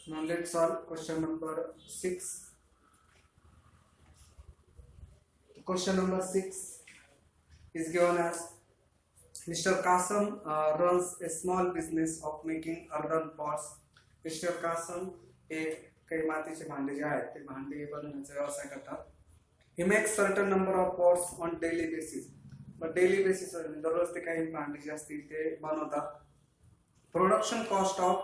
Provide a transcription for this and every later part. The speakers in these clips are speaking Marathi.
Now let's solve question number 6. Question number 6 is given as Mr. Kasam runs a small business of making earthen pots. Mr. Kasam हे काही मातीचे भांडे जे आहेत ते भांडे बनवण्याचा व्यवसाय करतात. He makes certain number of pots on daily basis. पण डेली बेसिस दररोज ते काही भांडे जे असतील ते बनवतात. Production cost of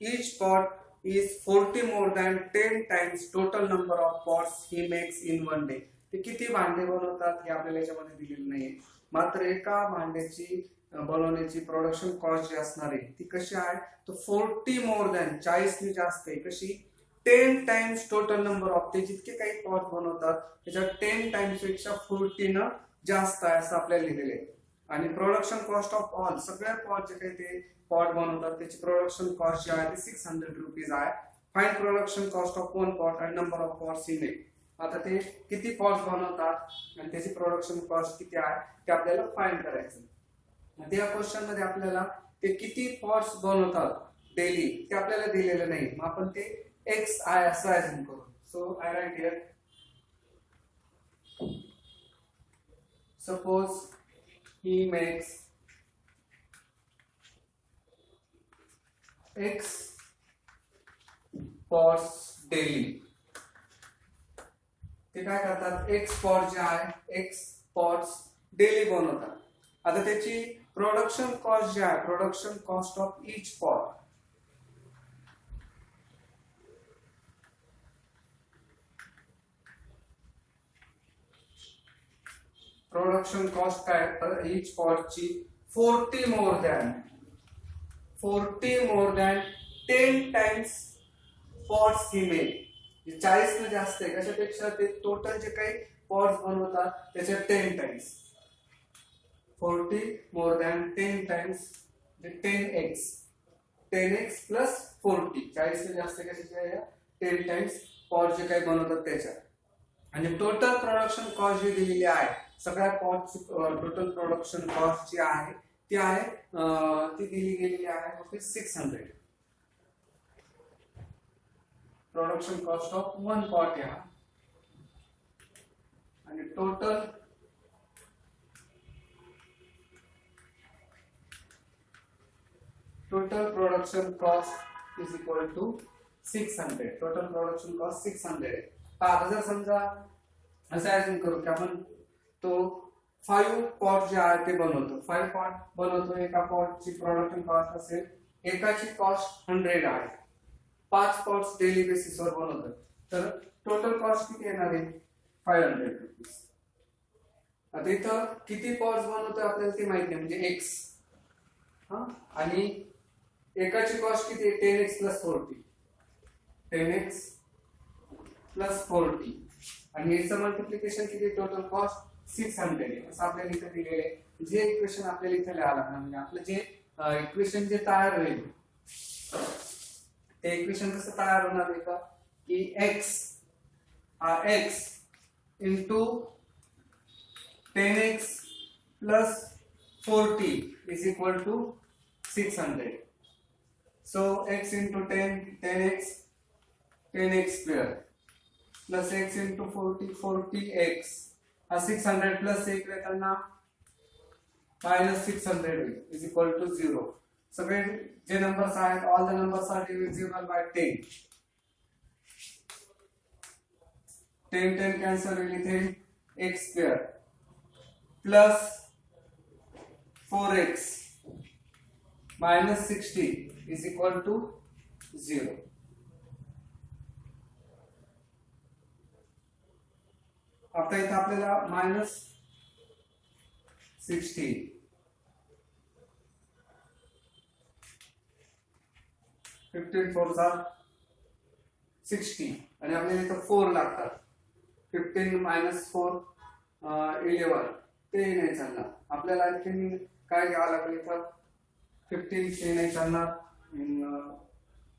each pot is 40 more than 10 times total number of pots he makes in one day. ते किती भांडे बनवतात हे आपल्याला याच्यामध्ये दिलेलं नाहीये. मात्र एका भांड्याची बनवण्याची प्रोडक्शन कॉस्ट जी असणार आहे ती कशी आहे तर 40 मोर दॅन 40 ने जास्त आहे. कशी 10 टाइम्स टोटल नंबर ऑफ ते जितके काही पॉट बनवतात त्याच्या 10 टाइम्स पेक्षा 40 न जास्त आहे असं आपल्याला लिहिलेलं आहे. आणि प्रोडक्शन कॉस्ट ऑफ ऑल सगळ्या पॉट जे काही ते पॉट बनवतात त्याची प्रोडक्शन कॉस्ट जी आहे ती 600 रुपीज आहे. Find production cost of one pot and number of pots in it. आता ते किती पॉट्स बनवतात आणि त्याची प्रोडक्शन कॉस्ट किती आहे ते आपल्याला फाइंड करायचं. त्या क्वेश्चन मध्ये आपल्याला ते किती पॉट्स बनवतात डेली ते आपल्याला दिलेलं नाही. मग आपण ते एक्स आय असं अझ्युम करू. So I write here suppose he makes x pots daily. ते काय करतात x पॉट जे आहे x पॉट्स डेली बनवतात. आता त्याची प्रोडक्शन कॉस्ट जे आहे production cost of each pot production cost काय तर इच पॉटची 40 मोर दॅन 10 टाइम्स पॉट्स ही मेक. 40 ने जास्त आहे कशापेक्षा ते टोटल जे काही पॉट्स बनवतात त्याच्या 10 times 40 more than 10 times 10x plus 40 40 ने जास्त कशाच्या 10 टाइम्स पॉट जे काही बनवतात त्याच्या. आणि टोटल प्रोडक्शन कॉस्ट जी दिलेली आहे सगळ्या पॉटची टोटल प्रोडक्शन कॉस्ट जी आहे ती दिली गेलेली आहे 600. Production cost of one pot या आणि total production cost is equal to 600. Total production cost 600. आता जर समजा असं अजून करू की आपण तो 5 पॉट जे आहे ते बनवतो 5 पॉट बनवतो. एका पॉटची प्रोडक्शन कॉस्ट असेल एकाची कॉस्ट 100 आहे. 5 पॉट्स डेली बेसिसवर बनवतो तर टोटल कॉस्ट किती येणार आहे 500 रुपीज. आता इथं किती पॉट्स बनवतो आपल्याला ते माहिती आहे म्हणजे x आणि एकाची कॉस्ट किती आहे 10x प्लस 40 10x प्लस 40 आणि याचं मल्टिप्लिकेशन किती टोटल कॉस्ट 600 असं आपल्याला इथे दिलेलं आहे. जे इक्वेशन आपल्याला इथे लिहावं लागणार म्हणजे आपलं जे इक्वेशन जे तयार होईल ते इक्वेशन कसं तयार होणार आहे का की x into 10x plus 40 is equal to 600. So x into 10x square plus x into 40x 600 plus 1 करताना मायनस 600 इज इक्वल टू 0. सगळे जे नंबर्स आहेत all the numbers are divisible by 10. 10 cancel होईल इथे x square plus 4x minus 60 is equal to 0. आता इथे आपल्याला मायनस 60 15 4 60 आणि आपल्याला इथं 4 लागतात. 15 मायनस 4 11 ते नाही चालणार. आपल्याला आणखी काय घ्यावं लागेल इथं 15 ते नाही चालणार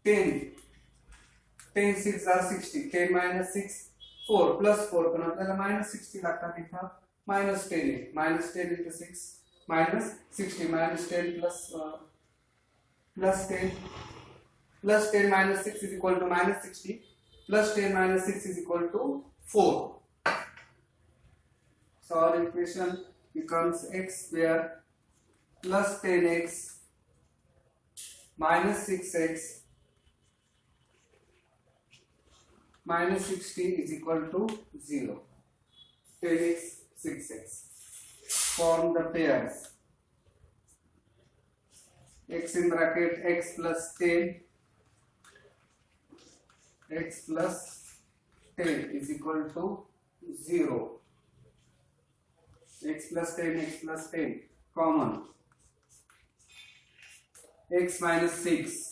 10 6 are 60 10 minus 6 4 plus 4 पण आपल्याला minus 60 लागतात इथं minus 10 आहे minus 10 into 6 minus 60 minus 10 plus 10 plus 10 minus 6 is equal to minus 60, plus 10 minus 6 is equal to 4. So our equation becomes x square plus 10x minus 6x minus 60 is equal to 0. 10x, 6x. Form the pairs. X in bracket x plus 10, x plus 10 is equal to 0. X plus 10, x plus 10 common. X minus 6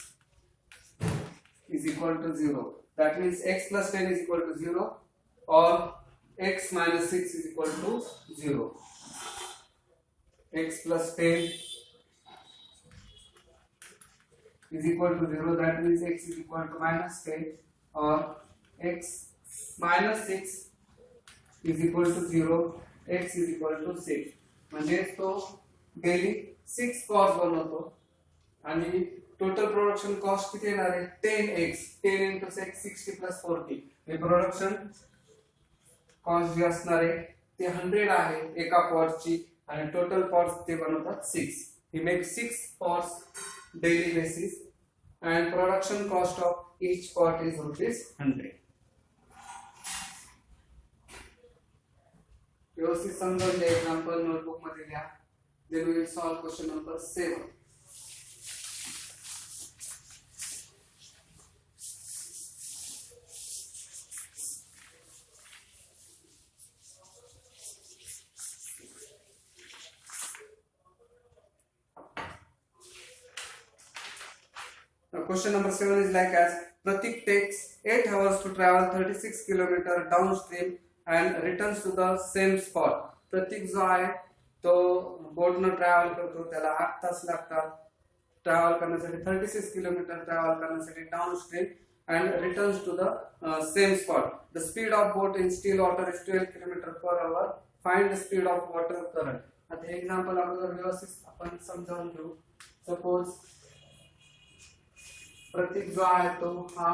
is equal to 0. That means x plus 10 is equal to 0 or x minus 6 is equal to 0. X plus 10 is equal to 0. That means x is equal to minus 10 or x minus 6 is equal to 0. X is equal to 6. म्हणजे तो डेली 6 पॉर्स बनवतो आणि टोटल प्रोडक्शन कॉस्ट किती येणार आहे 10x 10 into 6 60 plus 40. हे प्रोडक्शन कॉस्ट जी असणार आहे ते 100 आहे एका पॉटची आणि टोटल पॉट्स ते बनवतात 6. He make 6 pots daily basis and production cost of each pot is ₹100. व्यवस्थित समजून घ्या. एक्झाम्पल नोटबुक मध्ये लिहा. Then we will solve question number 7. Now question number 7 is like as Pratik takes 8 hours to travel 36 km downstream and returns to the same spot. प्रतीक जो आहे तो बोटने ट्रॅव्हल करतो, त्याला 8 तास लागतात ट्रॅव्हल करण्यासाठी 36 किलोमीटर ट्रॅव्हल करण्यासाठी downstream and returns to the same spot. The speed of boat in still water is 12 km per hour. Find the speed of water current. आता हे एक्झाम्पल अगोदर व्यवस्थित आपण समजावून घेऊ. सपोज प्रतीक जो आहे तो हा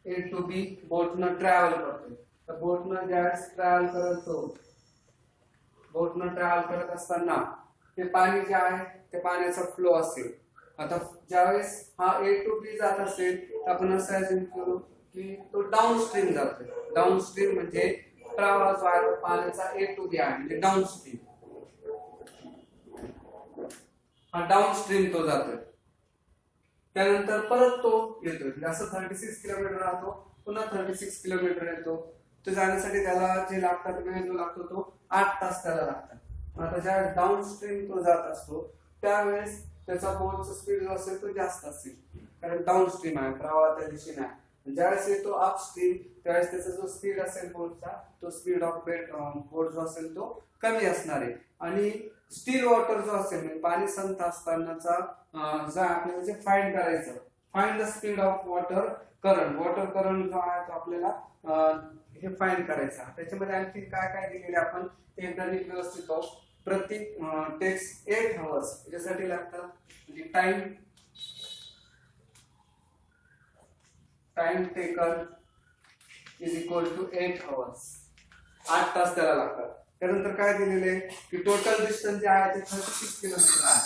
A to B बोटने ट्रॅव्हल करतो. तर बोटने ज्यावेळेस ट्रॅव्हल करतो, बोटने ट्रॅव्हल करत असताना ते पाणी जे आहे ते पाण्याचा फ्लो असेल. आता ज्यावेळेस हा A to B जात असेल आपण असं अज्युम करू की तो डाउनस्ट्रीम जातोय. डाउनस्ट्रीम म्हणजे प्रवाह जो आहे पाण्याचा A to B आहे म्हणजे डाउनस्ट्रीम. हा डाउनस्ट्रीम तो जातोय. त्यानंतर परत तो येतोय असं 36 किलोमीटर राहतो, पुन्हा 36 किलोमीटर येतो. तो जाण्यासाठी त्याला जे लागतात वेळ जो लागतो तो 8 तास त्याला लागतात. आता ज्या डाउनस्ट्रीम तो जात असतो त्यावेळेस त्याचा बोटचा स्पीड जो असेल तो जास्त असेल, कारण डाउनस्ट्रीम आहे, प्रवाहाच्या दिशेने आहे. ज्यावेळेस येतो अपस्ट्रीम त्यावेळेस त्याचा जो स्पीड असेल बोटचा तो स्पीड ऑफ बोट जो असेल तो कमी असणार आहे. आणि स्टील वॉटर जो असेल म्हणजे पाणी संथ असतानाचा जो आपल्याला जे फाइंड करायचं, find the speed of water current. Water current जो आहे तो आपल्याला हे फाइंड करायचा. त्याच्यामध्ये आणखी काय काय दिलेले आपण ते एकदा नीट व्यवस्थित पाहू. प्रतीक टेक्स 8 hours याच्यासाठी लागतात म्हणजे time taken is equal to 8 hours. 8 तास त्याला लागतात. त्यानंतर काय दिलेले की टोटल डिस्टन्स जे आहे ते 36 किलोमीटर आहे.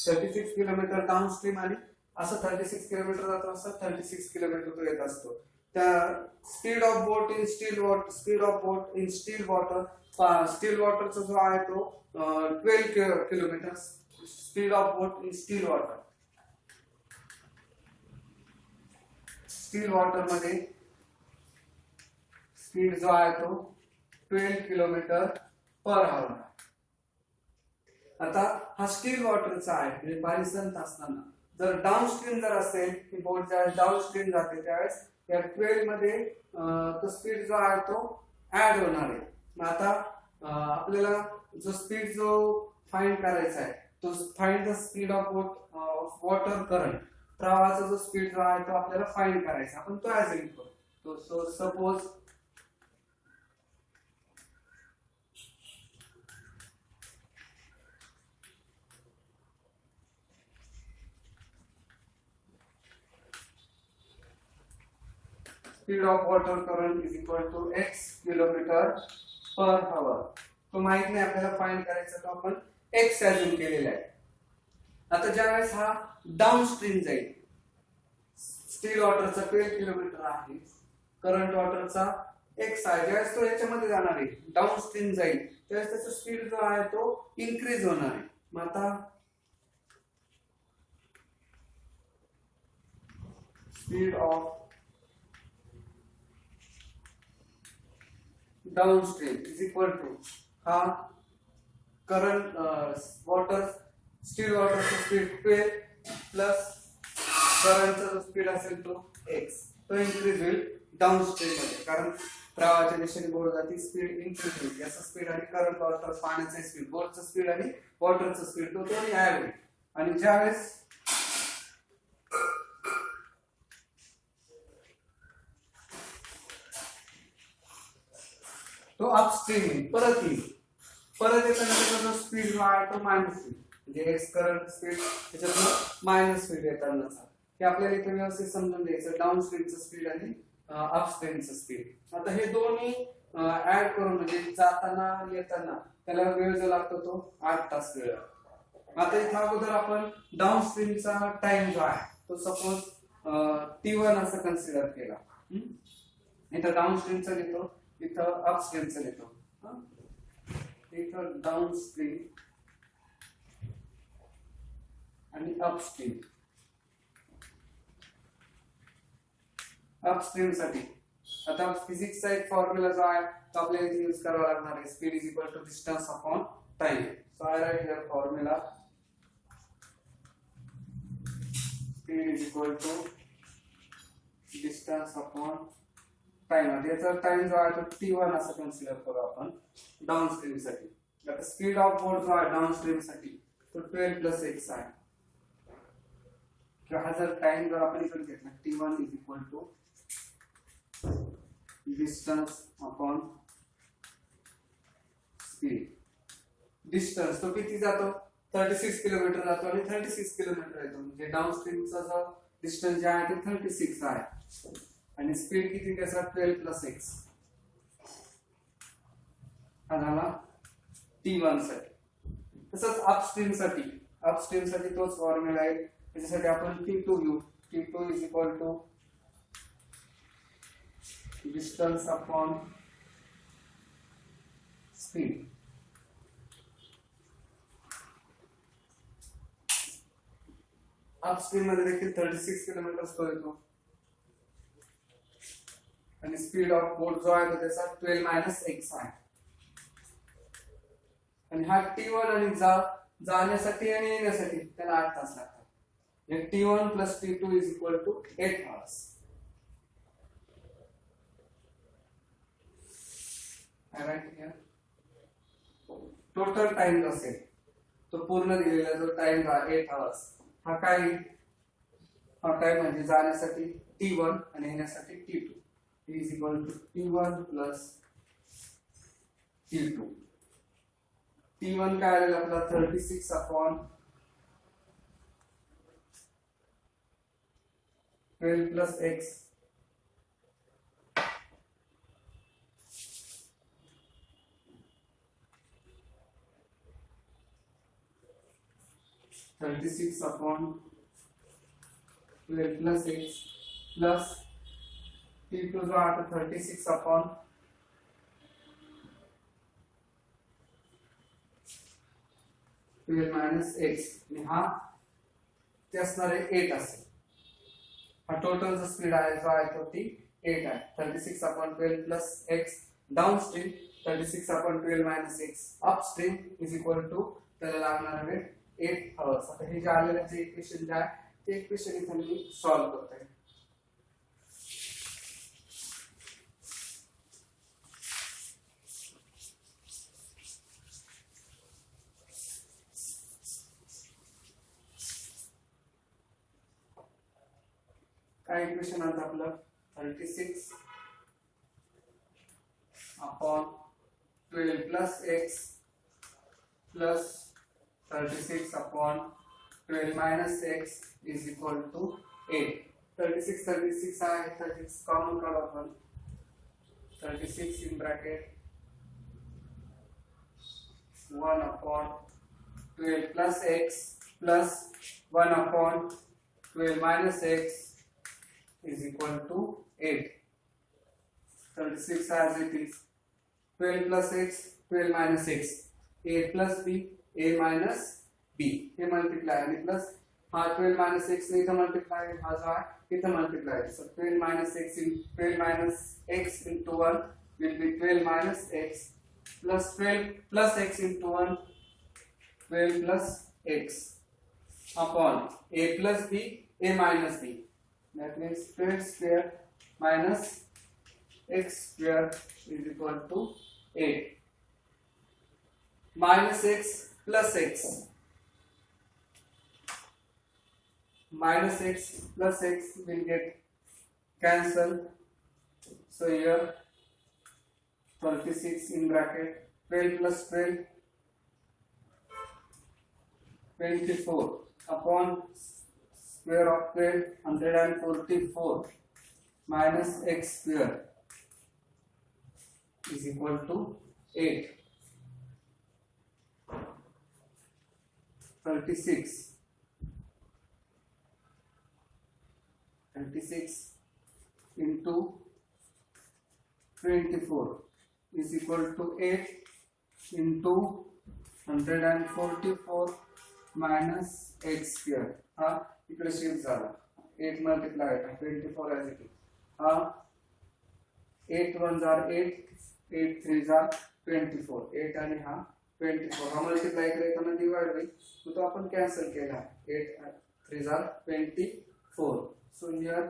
36 किलोमीटर डाउनस्ट्रीम आणि असं 36 किलोमीटर जातो, असं 36 किलोमीटर तो येत असतो. त्या speed of boat in still water, speed of boat in still water, still वॉटरचा जो आहे तो 12 kilometre speed of boat in still water. Still water मध्ये स्पीड जो आहे तो 12 किलोमीटर पर आवर. आता हा स्टील वॉटरचा आहे म्हणजे पाणी संथ असताना जर डाउनस्ट्रीम जर असेल की बोट ज्यावेळेस डाउनस्ट्रीम जाते त्यावेळेस या 12 मध्ये तो स्पीड जो आहे तो ऍड होणार आहे. आता आपल्याला जो स्पीड जो फाइंड करायचा आहे तो find the speed of water current. प्रवाहाचा जो स्पीड जो आहे तो आपल्याला फाइंड करायचा. आपण तो ऍज्युम करतो. So suppose speed of water current is equal to x kilometre per hour. तो माहित नाही आपल्याला फाइंड करायचा, तो आपण x अज्यूम केलेला आहे. आता ज्यावेळेस हा डाऊन स्ट्रीम जाईल, स्टील वॉटरचा 12 किलोमीटर आहे, करंट वॉटरचा x आहे, ज्यावेळेस तो याच्यामध्ये जाणार आहे, डाऊन स्ट्रीम जाईल, त्यावेळेस त्याचा स्पीड जो आहे तो इन्क्रीज होणार आहे. मग आता speed of downstream is equal to हा करंट वॉटर स्टील वॉटरचा स्पीड 12 प्लस करंटचा जो स्पीड असेल तो x, तो इन्क्रीज होईल डाउनस्ट्रीम मध्ये, कारण प्रवाहाच्या दिशेने बोट जाती, स्पीड इन्क्रीज होईल. याचा स्पीड आणि करंट वॉटर पाण्याचा स्पीड, बोटचा स्पीड आणि वॉटरचा स्पीड तो दोन्ही ऍड होईल. आणि ज्यावेळेस तो अपस्ट्रीम परत येईल, परत येताना त्याचा जो स्पीड जो आहे तो मायनस होईल, म्हणजे एक्स करंट स्पीड त्याच्यातून मायनस स्पीड येतानाचा. हे आपल्याला इथे व्यवस्थित समजून घ्यायचं, डाऊन स्ट्रीमचं स्पीड आणि अपस्ट्रीमचं स्पीड. आता हे दोन्ही ऍड करून म्हणजे जाताना येताना त्याला वेळ जो लागतो तो 8 तास वेळ. आता इथं अगोदर आपण डाऊन स्ट्रीमचा टाइम जो आहे तो सपोज T1 असं कन्सिडर केला. इथं डाऊन स्ट्रीमचा घेतो, इथं अपस्ट्रीमचं घेतो. इथं डाऊन स्ट्रीम आणि अपस्ट्रीम. अपस्ट्रीम साठी आता फिजिक्सचा एक फॉर्म्युला जो आहे तो आपल्याला इथे यूज करावा लागणार आहे, speed is equal to distance upon time. So I write here formula, speed is equal to distance upon time. याचा टाइम जो आहे तो T1 असं कन्सिडर करू आपण डाऊन स्ट्रीम साठी. आता स्पीड ऑफ बोट जो आहे डाऊन स्ट्रीम साठी तो 12 प्लस x आहे. किंवा हा जर टाइम जर आपण इकडे घेतला T1 is equal to distance upon speed. Distance तो किती जातो, 36 किलोमीटर जातो आणि 36 किलोमीटर येतो, म्हणजे डाऊन स्ट्रीमचा जो डिस्टन्स जे आहे ते 36 आहे. आणि स्पीड किती त्याचा 12 प्लस x हा झाला T1 साठी. तसंच अपस्ट्रीम साठी तोच फॉर्म्युला आहे. त्याच्यासाठी आपण T2 घेऊ. T2 is equal to distance upon speed. Upstream मध्ये देखील 36 किलोमीटर तो येतो आणि स्पीड ऑफ बोट जो आहे तो त्याचा 12 मायनस x आहे. आणि हा T1 आणि जाण्यासाठी आणि येण्यासाठी त्याला 8 तास लागतात. T1 plus T2 is equal to 8 hours. Total time जो असेल तो पूर्ण दिलेला जो टाइम 8 hours हा काय, हा टाइम म्हणजे जाण्यासाठी T1 आणि येण्यासाठी T2 is equal to T1 plus T2. T1 काय आलेला आपला 36 upon 12 plus x. (36 upon 12 plus x) plus T2 जो आता 36 upon 12 minus x आणि हा ते असणारे 8 असेल. हा टोटल जो स्पीड आहे जो आहे तो ती 8 आहे. 36 upon 12 plus x downstream, 36 upon 12 minus x upstream is equal to त्याला लागणार आहे 8 hours. आता हे जे आलेलं जे इक्वेशन जे आहे ते इक्वेशन इथे मी सॉल्व करतोय. काय इक्वेशन आता आपलं 36 upon 12 plus x plus 36 upon 12 minus x is equal to 8. 36 आहे 36 कॉमन काढू आपण 36 in bracket 1 upon 12 plus x plus 1 upon 12 minus x is equal to 8. 36 as it is. 12 plus x, 12 minus x. A plus b, a minus b. हे multiply आणि plus हा 12 minus x ने इथं multiply हा जो आहे इथं multiply. So 12 minus x into 1 will be 12 minus x plus 12 plus x into 1 12 plus x upon a plus b, a minus b. That means 12 square minus x square is equal to 8. Minus x plus x. Minus x plus x will get cancelled. So here 36 in bracket 12 plus 12 24 upon square of 12 144 minus x square is equal to 8. 36 into 24 is equal to 8 into 144 minus x square. हा इकडे शिफ्ट झाला 8 मल्टिप्लाय 24 as it is. हा 8 1 जार 8 8 3 जार 24 8 आणि हा 24 हा मल्टिप्लाय इकडे येताना डिवाइड होईल तो आपण कॅन्सल केला 8 3 जार 24. So here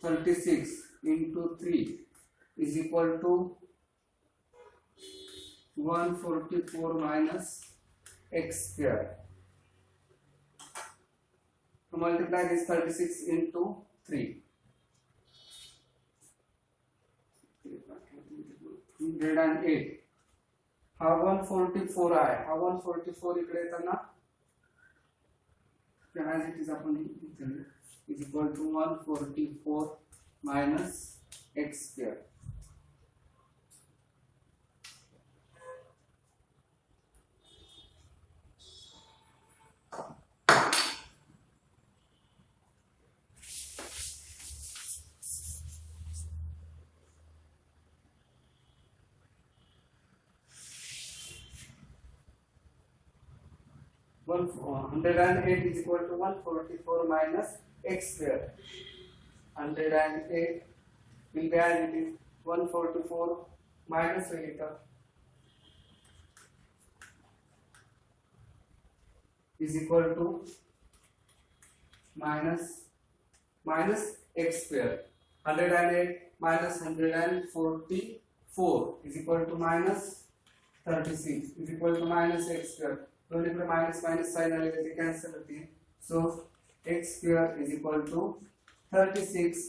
36 into 3 is equal to 144 minus x square. To multiply this 36 into 3. 108. हा 144 आहे हा 144 इकडे येताना as it is upon is equal to 144 minus x square. One 108 is equal to 144 minus x square. 108 will be as it is 144 minus is equal to minus x square. 108 minus 144 is equal to minus 36 is equal to minus x square. दोन्ही कडे माइनस माइनस साइन आले ते कॅन्सल होतील. So x square is equal to 36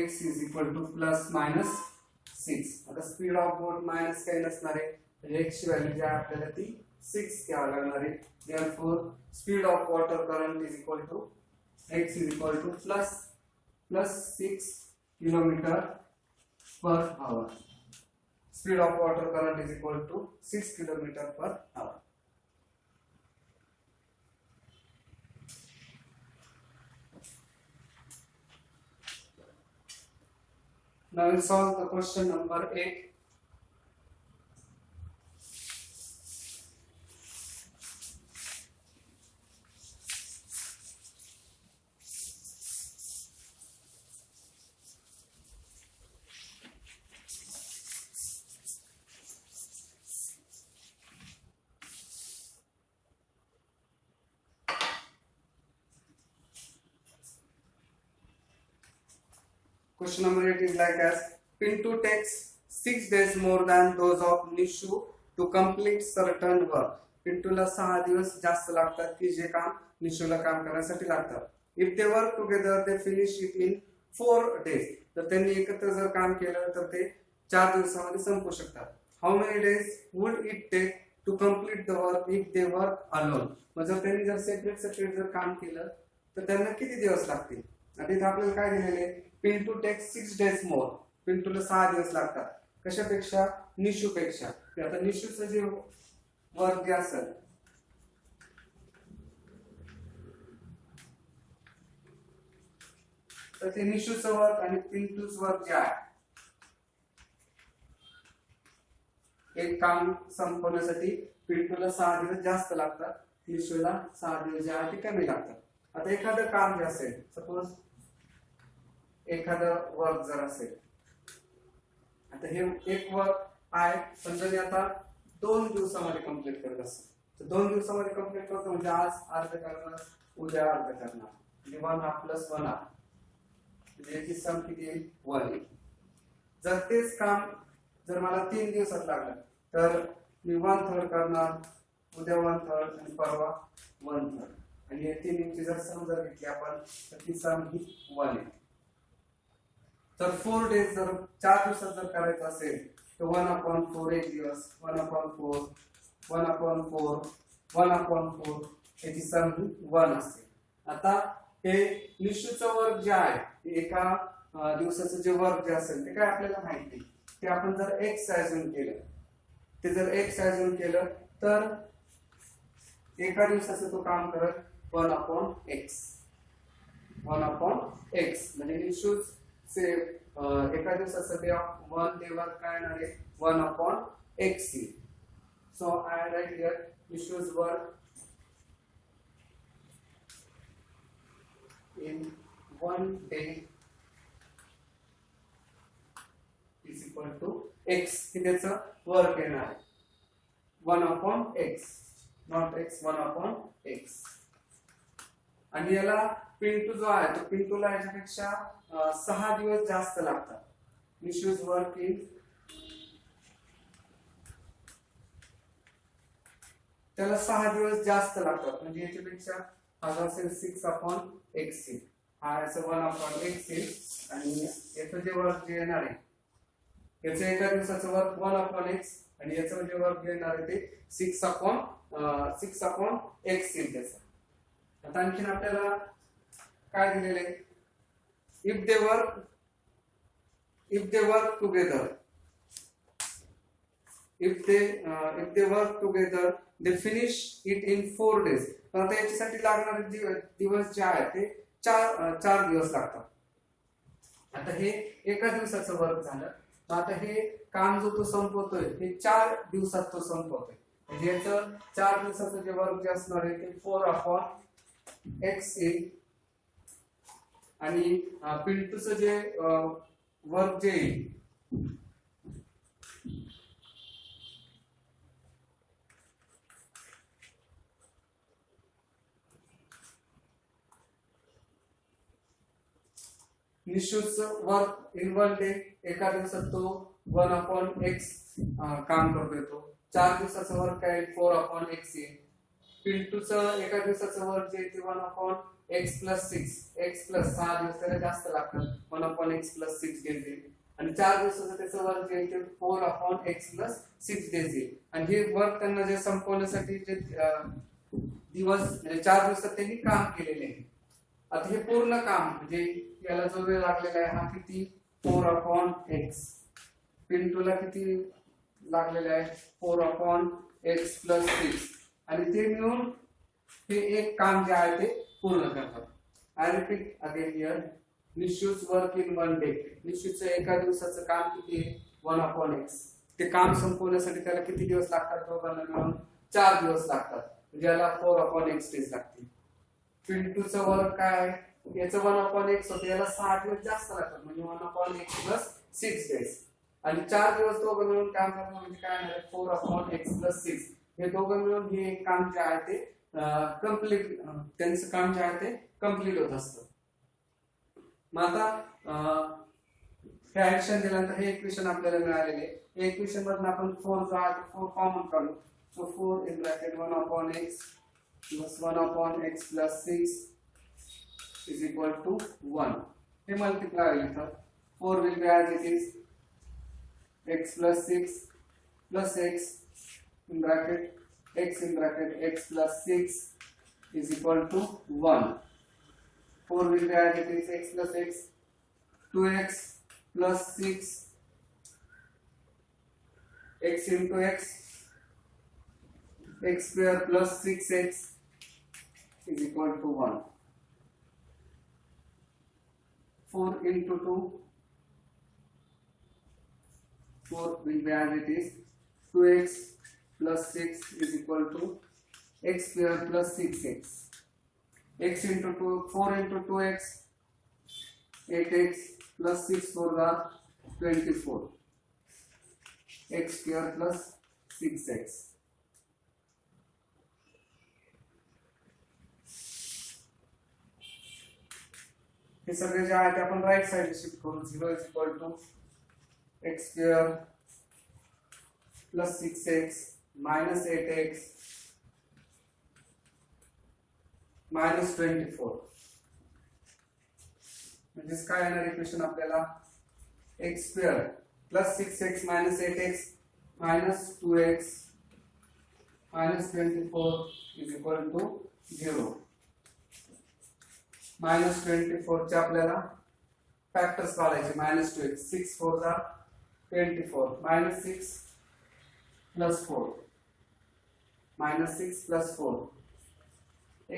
x is equal to plus minus 6. आता स्पीड ऑफ बोट माइनस काही नसणार आहे x ची व्हॅल्यू जी आहे आपल्याला ती 6 घ्यावी लागणार आहे. Therefore speed of water current is equal to x is equal to plus 6 kilometre per hour. Speed of water current is equal to 6 km per hour. Now we'll solve the question number 8. Question number 8 is like as Pintu takes 6 days more than those of Nishu to complete certain work. पिंटूला 6 दिवस जास्त लागतात की जे काम निशूला काम करण्यासाठी लागतात. If they work together they finish it in 4 days. तर त्यांनी एकत्र जर काम केलं तर ते 4 दिवसामध्ये संपू शकतात. How many days would it take to complete the work if they work alone. मग जर त्यांनी जर सेपरेट जर काम केलं तर त्यांना किती दिवस लागतील. आणि इथे आपल्याला काय दिलेले, पिंटू टेक्स 6 days मोर. पिंटूला 6 दिवस लागतात. कशापेक्षा, निशूपेक्षा. आता निशूचं जे वर्क जे असेल तर ते निशूचं वर्क आणि पिंटूचं वर्क जे आहे एक काम संपवण्यासाठी पिंटूला 6 दिवस जास्त लागतात, निशूला 6 दिवस जे आहे ते कमी लागतात. आता एखादं काम जे असेल, सपोज एखादं वर्क जर असेल, आता हे एक वर्क आहे पण जर आता 2 दिवसामध्ये कंप्लीट करत असेल तर 2 दिवसामध्ये कंप्लीट करतो म्हणजे आज अर्ध करणार, उद्या अर्ध करणार, म्हणजे 1 + 1 म्हणजे याची सम किती येईल, 1 येईल. जर तेच काम जर मला 3 दिवसात लागलं तर मी 1/3 करणार, उद्या 1/3 आणि परवा 1/3, आणि या तिन्हीची जर सम जर घेतली आपण तर ती सम ही 1 येईल. तर 4 days जर 4 दिवसात जर करायचं असेल तर 1/4 एक दिवस, 1/4 1/4 1/4 याची सम ही 1 असते. आता हे निशूचं वर्क जे आहे ते एका दिवसाचं जे वर्क जे असेल ते काय आपल्याला माहिती, ते आपण जर x अज्युम केलं, ते जर x अज्युम केलं तर एका दिवसाचं तो काम करत 1/x 1/x म्हणजे निशूचे एका दिवसाचं ते 1 डे वर्क काय येणार आहे, 1/x. So I write here Nishu's work in 1 day is equal to x. हे त्याचं वर्क येणार आहे 1/x, नॉट x, 1/x. आणि याला पिंटू जो आहे तो पिंटूला याच्यापेक्षा 6 दिवस जास्त लागतात. निशूज वर्क इन त्याला 6 दिवस जास्त लागतात, म्हणजे याच्यापेक्षा हा असेल 6/x येईल, हा याचं 1/x येईल, आणि याचं जे वर्क जे येणार आहे याचं एका दिवसाचं वर्क 1/x आणि याचं जे वर्क जे येणार आहे ते 6/x येईल त्याचं. आता आणखीन आपल्याला काय दिलेलं आहे, if they work together, if they work together they finish it in 4 days. पण आता याच्यासाठी लागणारे दिवस जे आहे ते 4 दिवस लागतात. आता हे एका दिवसाचं वर्क झालं, तर आता हे काम जो तो संपवतोय हे 4 दिवसात तो संपवतोय, म्हणजे याचं 4 दिवसाचं जे वर्क जे असणार आहे ते 4/x येईल, आणि पिंटूचं जे वर्क जे येईल निशूचं वर्क इन 1 डे एका दिवसात तो 1/x काम करतोय, तो 4 दिवसाचं वर्क काय 4/x येईल. पिंटूचं एका दिवसाचं वर्क जे ते 1/x + 6, x + 6 दिवस त्याला जास्त लागतात, 1/x + 6 डेज येईल, आणि 4 दिवसाचं त्याचं वर्क जे ते 4/x + 6 डेज येईल. आणि हे वर्क त्यांना जे संपवण्यासाठी जे दिवस म्हणजे 4 दिवसात त्यांनी काम केलेले आहे. आता हे पूर्ण काम म्हणजे याला जो वेळ लागलेला आहे हा किती 4/x, पिंटूला किती लागलेला आहे 4/x + 6, आणि ते मिळून हे एक काम जे आहे ते पूर्ण करतात. I repeat again here, Nishu's work in 1 day, निशूचं एका दिवसाचं काम किती आहे 1/x. ते काम संपवण्यासाठी त्याला किती दिवस लागतात, दोघांना मिळून 4 दिवस लागतात, म्हणजे याला 4/x डेज लागतील. पिंटूचं वर्क काय आहे, याचं 1/x होतं, याला 6 दिवस जास्त लागतात, म्हणजे 1/x + 6 डेज, आणि 4 दिवस दोघं मिळून काम करतात, म्हणजे काय आहे 4/x + 6. हे दोघं मिळून हे काम जे आहे ते कम्प्लीट, त्यांचं काम जे आहे ते कम्प्लीट होत असतं. मग आता हे ऍडिशन दिल्यानंतर हे इक्वेशन आपल्याला मिळालेले, हे इक्वेशन मधून आपण 4 जो आहे 4 कॉमन काढू. So 4 in bracket 1/x + 1/x + 6 is equal to 1. हे मल्टिप्लाय होईल, तर 4 will be as it is x + 6 + x in bracket x in bracket x plus 6 is equal to 1. 4 will be added, it is x plus x, 2x plus 6, x into x square plus 6x is equal to 1. 4 into 2, 4 will be added, it is 2x plus 6 is equal to x square plus 6x. X into 2, 4 into 2x, 8x plus 6 4 are 24. X square plus 6x. हे सगळे जे आहे ते आपण राईट साइड शिफ्ट करू. 0 is equal to x square plus 6x minus 8x minus 24. म्हणजेच काय येणार इक्वेशन आपल्याला x square plus 6x minus 8x minus 2x minus 24 is equal to 0. minus 24 चे आपल्याला फॅक्टर्स काढायचे. minus 2x 6 4 are 24 minus 6 plus 4 minus 6 plus 4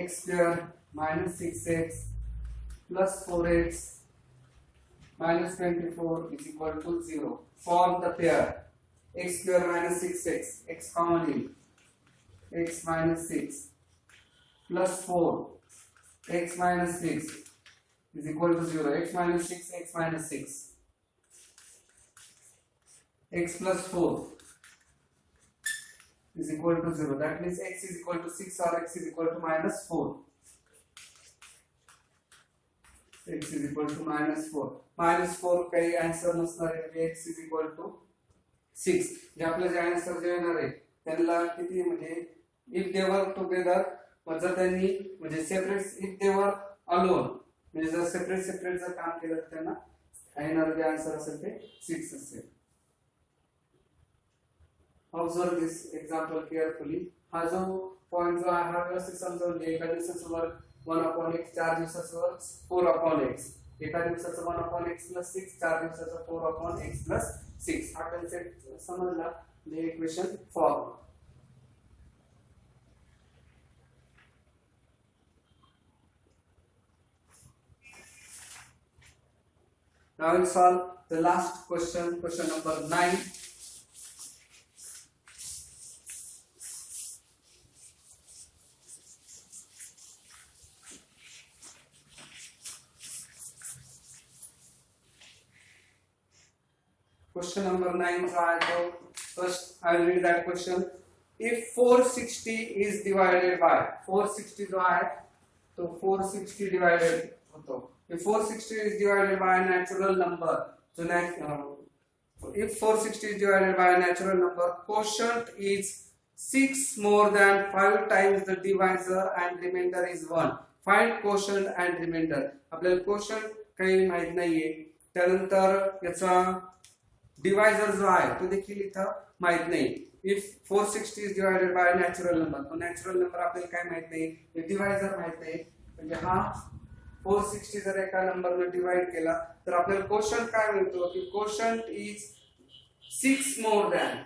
x square minus 6x plus 4x minus 24 is equal to 0. Form the pair x square minus 6x, x common in, x minus 6 plus 4 x minus 6 is equal to 0. X minus 6, x minus 6, x plus 4 is equal to 0. That means x is equal to 6 or x is equal to minus 4. X is equal to minus 4. Minus 4 काही आन्सर नसणार आहे. x is equal to 6. जे आपले जे आन्सर जे येणार आहे त्यांना किती म्हणजे if they were together, जर त्यांनी म्हणजे सेपरेट इफ दे वर अलोन म्हणजे जर सेपरेट जर काम केलं तर त्यांना येणारं जे आन्सर असेल ते 6 असेल. ऑब्झर्व दिस एक्झाम्पल केअरफुली. हा जो पॉइंट जो आहे हा व्यवस्थित समजावून घ्या. एका दिवसाचं वर्क 1/x, 4 दिवसाचं वर्क 4/x, एका दिवसाचं 1/x plus 6, 4 दिवसाचं 4/x plus 6. हा कन्सेप्ट समजला. हे equation form. Now we'll solve the last question, question number 9. Question number 9 जो आहे तो first I will read that question. If 460 is divided by 460 जो आहे तो 460 divided होतो. If 460 is divided by a natural number, so if 460 is divided by a natural number, quotient is 6 more than 5 times the divisor and remainder is 1. Find quotient and remainder. आपल्याला quotient काही माहित नाहीये. त्यानंतर याचा डिवायझर जो आहे तो देखील इथं माहित नाही. If 460 is divided by a natural number, तो नॅचरल नंबर आपल्याला काय माहित नाही, डिवायझर माहित नाही. म्हणजे हा 460 जर एका नंबरने डिवाइड केला तर आपल्याला क्वोशंट काय मिळतो की quotient is 6 more than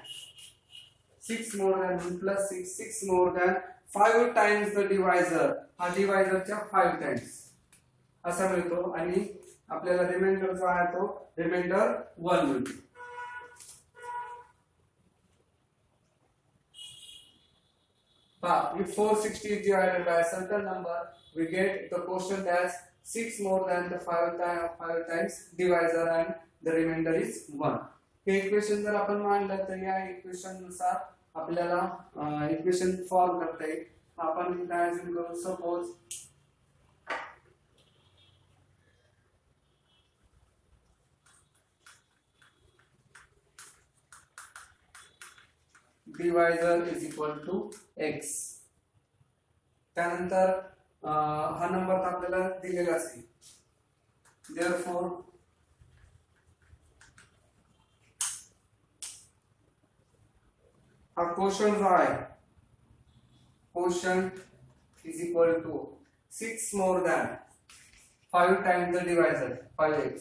1 plus 6 more than 5 times the divisor. हा डिवायझरच्या 5 टाइम्स असा मिळतो. आणि आपल्याला रिमाइंडर जो आहे तो रिमाइंडर 1 मिळतो. If 460 is divided by a certain number, we get the quotient as 6 more than the 5 times divisor and the remainder is 1. हे इक्वेशन जर आपण मांडलं तर या इक्वेशन नुसार आपल्याला इक्वेशन फॉर्म करता येईल. आपण काय करू, suppose divisor is equal to x. त्यानंतर हा नंबर आपल्याला दिलेला असेल. therefore हा क्वोशंट जो आहे quotient is equal to 6 more than 5 times the divisor 5x.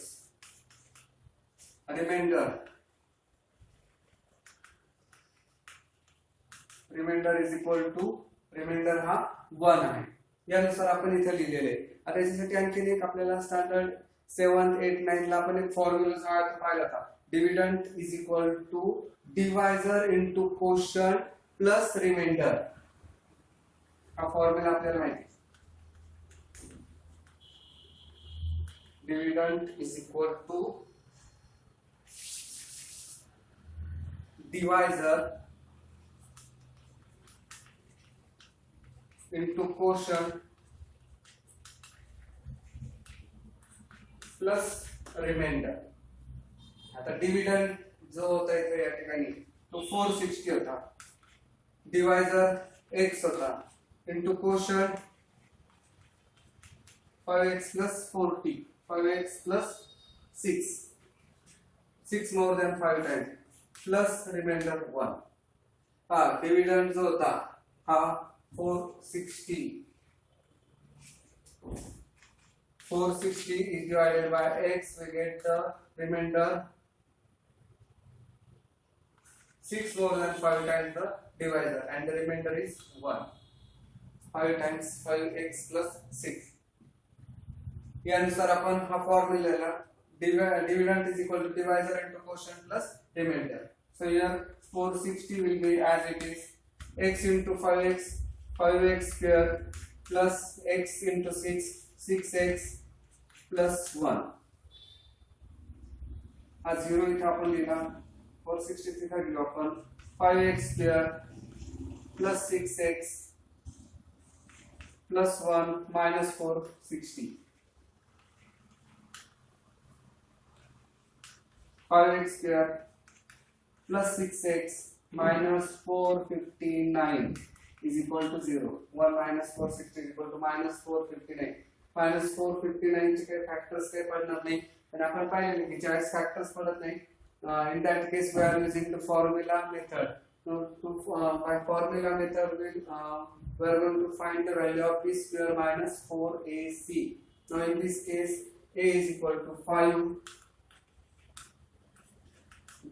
Remainder is equal to remainder हा 1 आहे. यानुसार आपण इथे लिहिलेले आहे. आता याच्यासाठी आणखी एक आपल्याला स्टँडर्ड 7, 8, 9 ला आपण एक फॉर्म्युला पाहिला होता. Dividend is equal to divisor into quotient plus remainder. हा फॉर्म्युला आपल्याला माहिती आहे. Dividend is equal to divisor into quotient plus remainder. आता डिव्हिडंड जो होता इथे या ठिकाणी तो 460 होता. डिवायझर x होता into quotient 5x plus 40 5x plus 6 6 more than 5 times plus remainder 1. हा डिव्हिडंड जो होता हा 460 is divided by x. We get the remainder 6 more than 5 times the divisor and the remainder is 1. 5 times 5x plus 6. यानुसार आपण हा formula dividend is equal to divisor into quotient plus remainder. So here 460 will be as it is x into 5x square plus x into 6x plus 1. हा 0 इथे आपण लिहिला. 460 इथे घेऊ आपण 5x square plus 6x plus 1 minus 460. 5x square plus 6x minus 459 is equal to 0. 1 minus 460 is equal to minus 459. Minus 459 चे काही फॅक्टर्स काही पडणार नाही. आणि आपण पाहिले की ज्यावेळेस फॅक्टर्स पडत नाही, in that case we are using the formula method. By formula method we are going to find the value of b square minus 4ac. Now in this case a is equal to 5,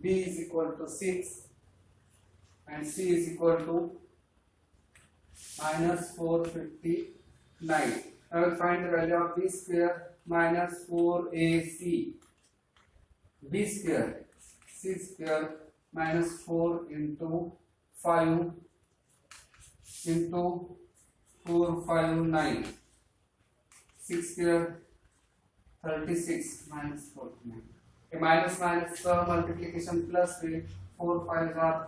b is equal to 6 and c is equal to minus 459. I will find the value of b square minus 4ac. b square c square minus 4 into 5 into 459. 6 square 36 minus 49. Okay, minus multiplication plus will 4 5s are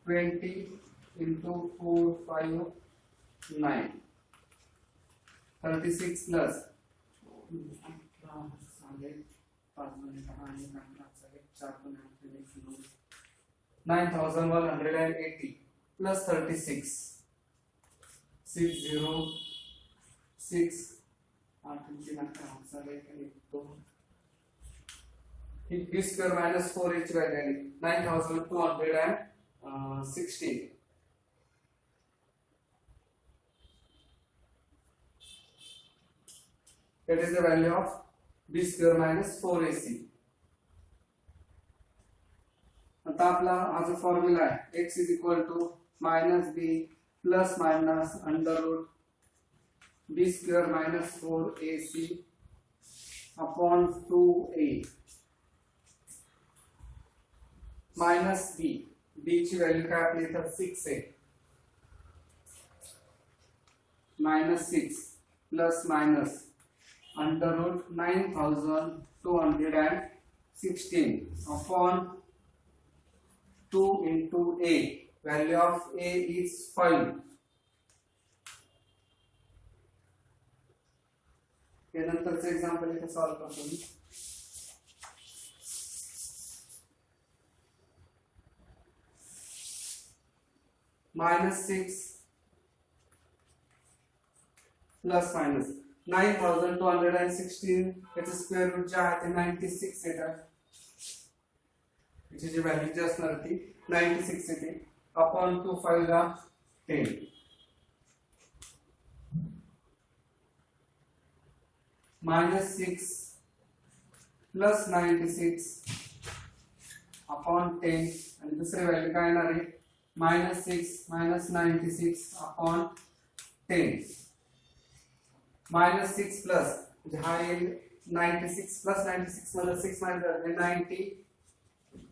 20 into 4 5 9. 36 plus 9180 plus 36 606 b square minus 4h value 9216. That is the value of b square minus 4ac. आता आपला हा जो फॉर्म्युला आहे x is equal to minus b plus minus under root b square minus 4ac upon 2a minus b ची व्हॅल्यू काय आपली इथं 6 आहे. minus 6 plus minus under root 9216 upon 2 into a. Value of a is 5. यानंतरचं example इथे सॉल्व करतो मी. minus 6 plus minus 9216 याचं स्क्वेअर रूट जे आहे ते 96 येतात. याची जी व्हॅल्यू जी असणार ती 96 येते. अपॉन 2 5 ला 10. -6 प्लस 96 अपॉन 10 आणि दुसरी व्हॅल्यू काय येणार आहे -6 -96 अपॉन 10 -6 प्लस म्हणजे हा येईल 96 प्लस 96 मध्ये 6 मायनस झाले 90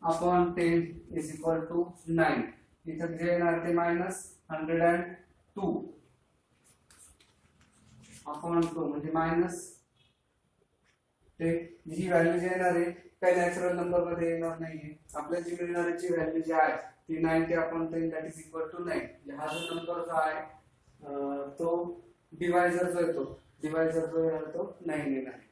अपॉन 10 इज इक्वल टू 9 इथे जे येणार ते -102 अपॉन 2 म्हणजे मायनस ते ही व्हॅल्यू जी येणार आहे काही नॅचरल नंबर मध्ये येणार नाहीये आपल्याला जी मिळणारी व्हॅल्यू जी आहे ती 90 upon 10 that is equal to 9 हा जो नंबर जो आहे तो डिवायझर जो येतो डिवायझर जो येणार तो 9 येणार आहे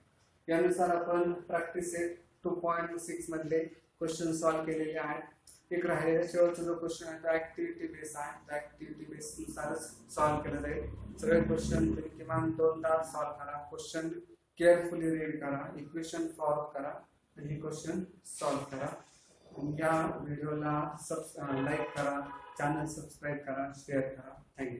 यानुसार आपण प्रॅक्टिस सेट 2.6 मधले क्वेश्चन सॉल्व्ह केलेले आहेत एक राहिलेला शेवटचा जो क्वेश्चन आहे तो ऍक्टिव्हिटी बेस आहे त्या ऍक्टिव्हिटी बेस नुसारच सॉल्व्ह केला जाईल सगळे क्वेश्चन तुम्ही किमान 2 तास सॉल्व्ह करा क्वेश्चन केअरफुली रीड करा इक्वेशन सॉल्व्ह करा आणि हे क्वेश्चन सॉल्व्ह करा या व्हिडिओला लाईक करा चॅनल सबस्क्राईब करा शेअर करा थँक्यू